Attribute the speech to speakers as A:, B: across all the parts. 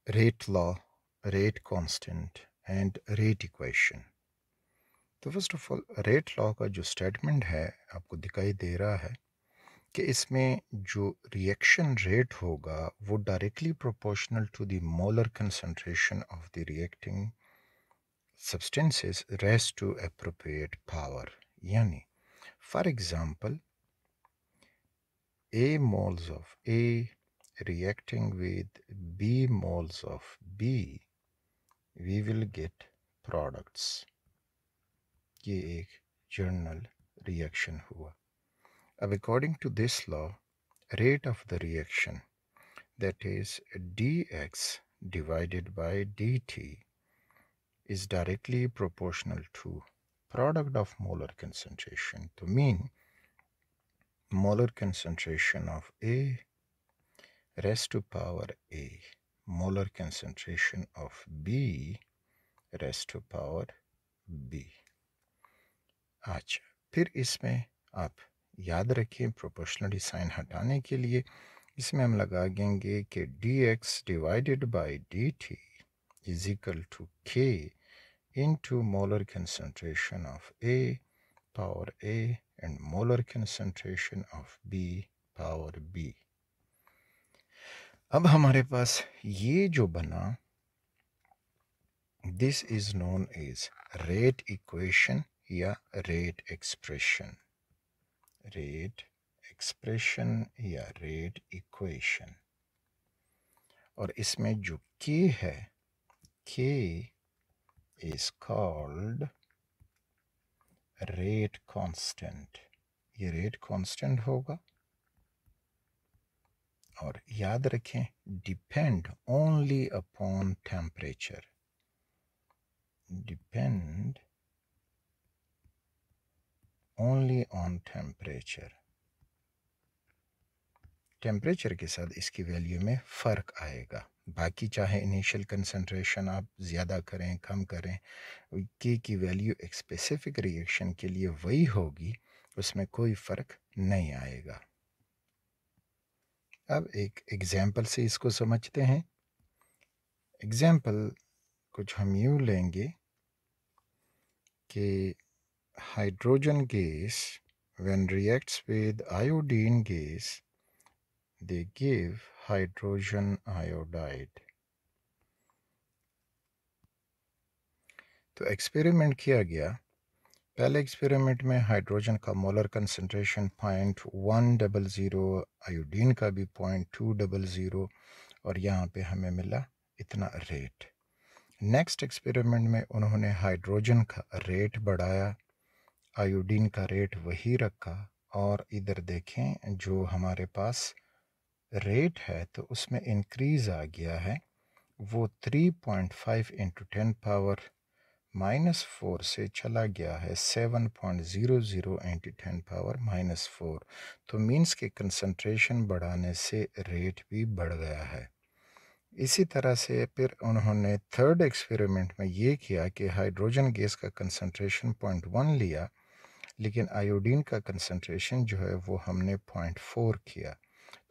A: rate law, rate constant and rate equation। तो first of all rate law का जो statement है आपको दिखाई दे रहा है कि इसमें जो रिएक्शन रेट होगा वो directly proportional to the molar concentration of the reacting substances raised to appropriate power. यानी for example A moles of A reacting with B moles of B, we will get products। ये एक journal reaction हुआ। अब according to this law rate of the reaction, that is dx divided by dt, is directly proportional to product of molar concentration। तो mean molar concentration of A raised to power A, molar concentration of B raised to power B। अच्छा, फिर इसमें आप याद रखें proportionality sign हटाने के लिए इसमें हम लगा देंगे कि dx divided by dt is equal to k into molar concentration of A power A and molar concentration of B power B। अब हमारे पास ये जो बना this is known as rate equation या रेट एक्सप्रेशन, रेट एक्सप्रेशन या rate equation. और इसमें जो k है, k is called rate constant। ये रेट कांस्टेंट होगा और याद रखें depend only upon temperature, depend only on temperature. Temperature के साथ इसकी वैल्यू में फ़र्क आएगा। बाकी चाहे इनिशियल कंसंट्रेशन आप ज़्यादा करें कम करें, के की वैल्यू एक स्पेसिफिक रिएक्शन के लिए वही होगी, उसमें कोई फ़र्क नहीं आएगा। अब एक एग्जाम्पल से इसको समझते हैं। एग्जाम्पल कुछ हम यूँ लेंगे कि hydrogen gas when reacts with iodine gas they give hydrogen iodide। तो एक्सपेरिमेंट किया गया। पहले एक्सपेरिमेंट में हाइड्रोजन का मोलर कंसंट्रेशन 0.100, आयोडीन का भी 0.200 और यहाँ पे हमें मिला इतना रेट। नेक्स्ट एक्सपेरिमेंट में उन्होंने हाइड्रोजन का रेट बढ़ाया, आयोडीन का रेट वही रखा और इधर देखें जो हमारे पास रेट है तो उसमें इंक्रीज़ आ गया है, वो 3.5 इंटू 10 पावर -4 से चला गया है 7.00 इंटू 10 पावर -4। तो मीन्स के कंसंट्रेशन बढ़ाने से रेट भी बढ़ गया है। इसी तरह से फिर उन्होंने थर्ड एक्सपेरिमेंट में ये किया कि हाइड्रोजन गैस का कंसंट्रेशन 0.1 लिया, लेकिन आयोडीन का कंसंट्रेशन जो है वो हमने 0.4 किया।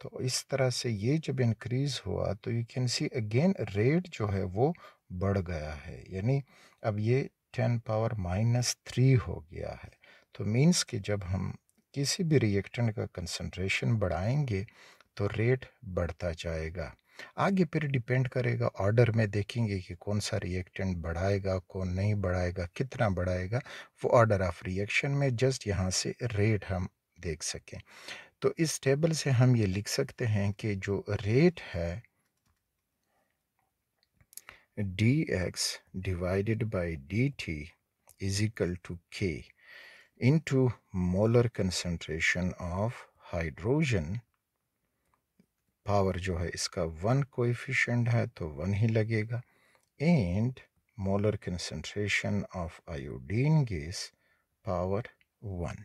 A: तो इस तरह से ये जब इंक्रीज़ हुआ तो you can see again rate जो है वो बढ़ गया है, यानी अब ये 10 पावर -3 हो गया है। तो मीन्स कि जब हम किसी भी रिएक्टेंट का कंसंट्रेशन बढ़ाएंगे तो रेट बढ़ता जाएगा। आगे फिर डिपेंड करेगा, ऑर्डर में देखेंगे कि कौन सा रिएक्टेंट बढ़ाएगा कौन नहीं बढ़ाएगा, कितना बढ़ाएगा, वो ऑर्डर ऑफ रिएक्शन में जस्ट यहाँ से रेट हम देख सकें। तो इस टेबल से हम ये लिख सकते हैं कि जो रेट है dx divided by dt is equal to k into molar concentration of hydrogen. Power जो है इसका 1 कोएफिशिएंट है तो 1 ही लगेगा, and molar concentration of iodine gas power 1।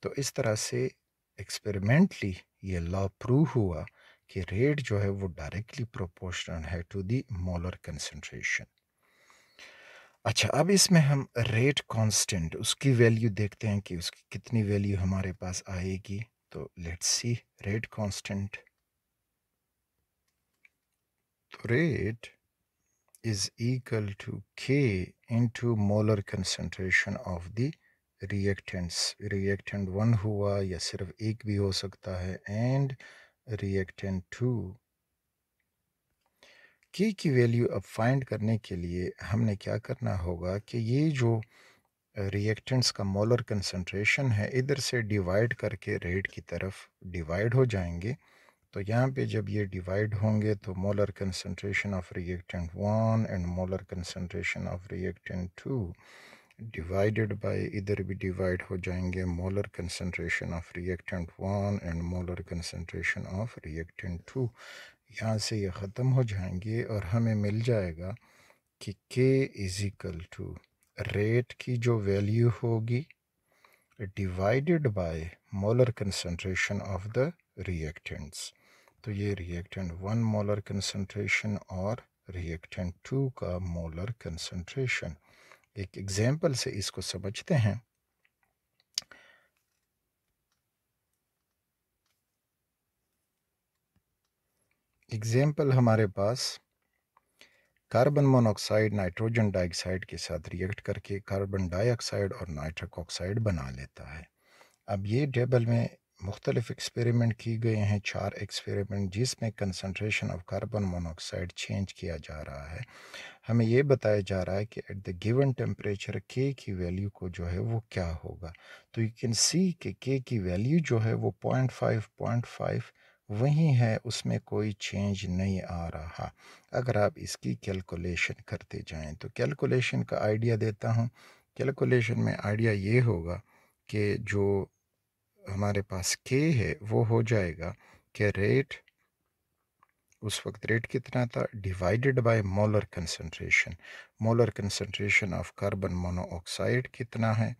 A: तो इस तरह से एक्सपेरिमेंटली ये लॉ प्रूव हुआ कि रेट जो है वो डायरेक्टली प्रोपोर्शनल है टू द मोलर कंसंट्रेशन। अच्छा, अब इसमें हम रेट कांस्टेंट उसकी वैल्यू देखते हैं कि उसकी कितनी वैल्यू हमारे पास आएगी। तो लेट्स सी रेट कांस्टेंट। तो rate is equal to K into molar concentration of the reactants. reactant 1 हुआ या सिर्फ एक भी हो सकता है and reactant 2. K की वैल्यू अब फाइंड करने के लिए हमने क्या करना होगा कि ये जो रिएक्टेंट्स का मोलर कंसंट्रेशन है इधर से डिवाइड करके रेट की तरफ डिवाइड हो जाएंगे. तो यहाँ पे जब ये डिवाइड होंगे तो molar concentration of reactant 1 and molar concentration of reactant 2 divided by इधर भी डिवाइड हो जाएंगे molar concentration of reactant 1 and molar concentration of reactant 2. यहाँ से ये ख़त्म हो जाएंगे और हमें मिल जाएगा कि K is equal to rate की जो वैल्यू होगी divided by molar concentration of the reactants. तो ये रिएक्टेंट 1 मोलर कंसंट्रेशन और रिएक्टेंट 2 का मोलर कंसंट्रेशन. एक एग्जांपल से इसको समझते हैं. एग्जांपल हमारे पास कार्बन मोनोऑक्साइड नाइट्रोजन डाइऑक्साइड के साथ रिएक्ट करके कार्बन डाइऑक्साइड और नाइट्रिक ऑक्साइड बना लेता है. अब ये टेबल में मुख्तलिफ एक्सपेरिमेंट की गए हैं, 4 एक्सपेरिमेंट जिसमें concentration of carbon monoxide change किया जा रहा है. हमें ये बताया जा रहा है कि एट द गिवन टेम्परेचर के की वैल्यू को जो है वो क्या होगा. तो यू कैन सी कि के की वैल्यू जो है वो 0.5 वही है, उसमें कोई चेंज नहीं आ रहा. अगर आप इसकी कैलकुलेशन करते जाएं तो कैलकुलेशन का आइडिया देता हूं. कैलकुलेशन में आइडिया ये होगा कि जो हमारे पास के है वो हो जाएगा कि रेट, उस वक्त रेट कितना था, divided by molar concentration. Molar concentration of carbon monoxide कितना है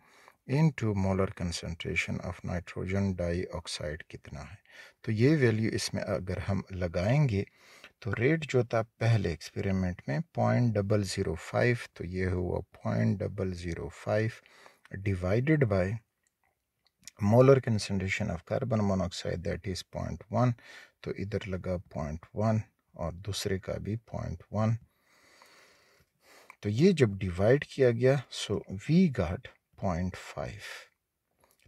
A: into molar concentration of nitrogen dioxide कितना है. तो ये वैल्यू इसमें अगर हम लगाएंगे तो रेट जो था पहले एक्सपेरिमेंट में 0.005, तो ये हुआ 0.005 divided by molar concentration of carbon monoxide that is 0.1. तो इधर लगा 0.1 और दूसरे का भी 0.1. तो ये जब डिवाइड किया गया सो वी गॉट 0.5.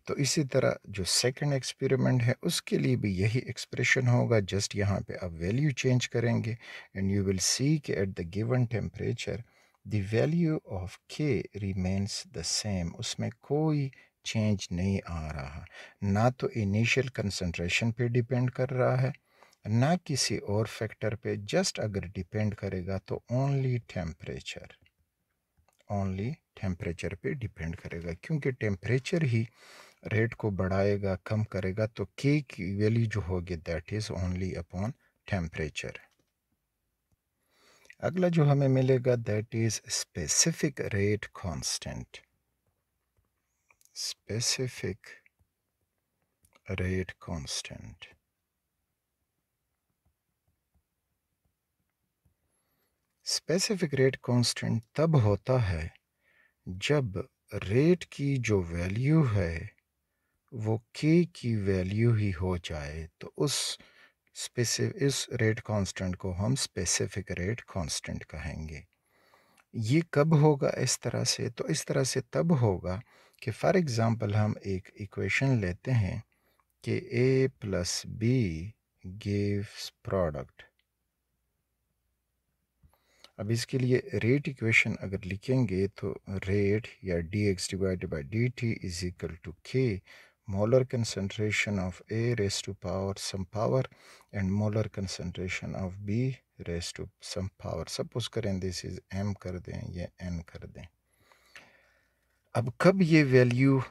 A: तो इसी तरह जो सेकंड एक्सपेरिमेंट है उसके लिए भी यही एक्सप्रेशन होगा, जस्ट यहाँ पे अब वैल्यू चेंज करेंगे एंड यू विल सी कि at the given temperature the value of के रिमेन्स द सेम. उसमें कोई चेंज नहीं आ रहा, ना तो इनिशियल कंसंट्रेशन पे डिपेंड कर रहा है ना किसी और फैक्टर पे. जस्ट अगर डिपेंड करेगा तो ओनली टेम्परेचर पे डिपेंड करेगा, क्योंकि टेम्परेचर ही रेट को बढ़ाएगा कम करेगा. तो के की वैल्यू जो होगी that is only upon temperature. अगला जो हमें मिलेगा that is specific rate constant. Specific rate constant. Specific rate constant तब होता है जब रेट की जो वैल्यू है वो के की वैल्यू ही हो जाए. तो इस रेट कांस्टेंट को हम स्पेसिफिक रेट कांस्टेंट कहेंगे. ये कब होगा इस तरह से? तो इस तरह से तब होगा कि फॉर एग्ज़ाम्पल हम एक इक्वेशन लेते हैं कि a plus B gives product. अब इसके लिए रेट इक्वेशन अगर लिखेंगे तो रेट या dx divided by dt is equal to k molar concentration of A raised to power some power and molar concentration of B raised to some power. Suppose करें this is m कर दें या n कर दें. अब कब ये value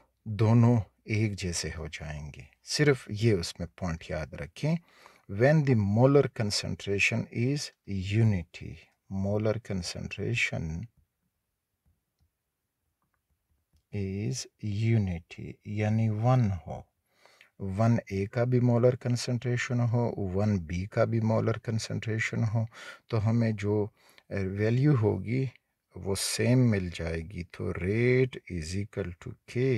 A: दोनों एक जैसे हो जाएंगे, सिर्फ ये उसमें पॉइंट याद रखें. when the molar concentration is unity, molar concentration is unity यानी 1 हो, 1A का भी मोलर कंसंट्रेशन हो 1B का भी मोलर कंसंट्रेशन हो, तो हमें जो वैल्यू होगी वो सेम मिल जाएगी. तो रेट इज इक्वल टू के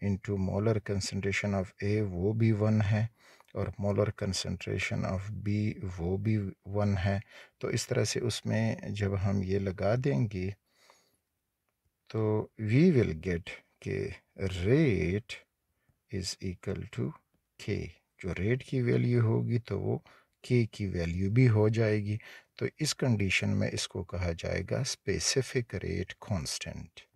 A: इंटू मोलर कंसंट्रेशन ऑफ ए, वो भी 1 है, और मोलर कंसंट्रेशन ऑफ बी वो भी 1 है। तो इस तरह से उसमें जब हम ये लगा देंगे तो वी विल गेट के रेट इज़ इक्वल टू के। जो रेट की वैल्यू होगी तो वो के की वैल्यू भी हो जाएगी। तो इस कंडीशन में इसको कहा जाएगा स्पेसिफिक रेट कांस्टेंट।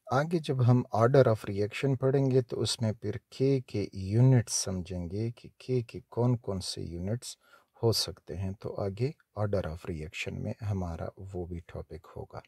A: आगे जब हम ऑर्डर ऑफ रिएक्शन पढ़ेंगे तो उसमें फिर के यूनिट्स समझेंगे कि के कौन कौन से यूनिट्स हो सकते हैं। तो आगे ऑर्डर ऑफ रिएक्शन में हमारा वो भी टॉपिक होगा।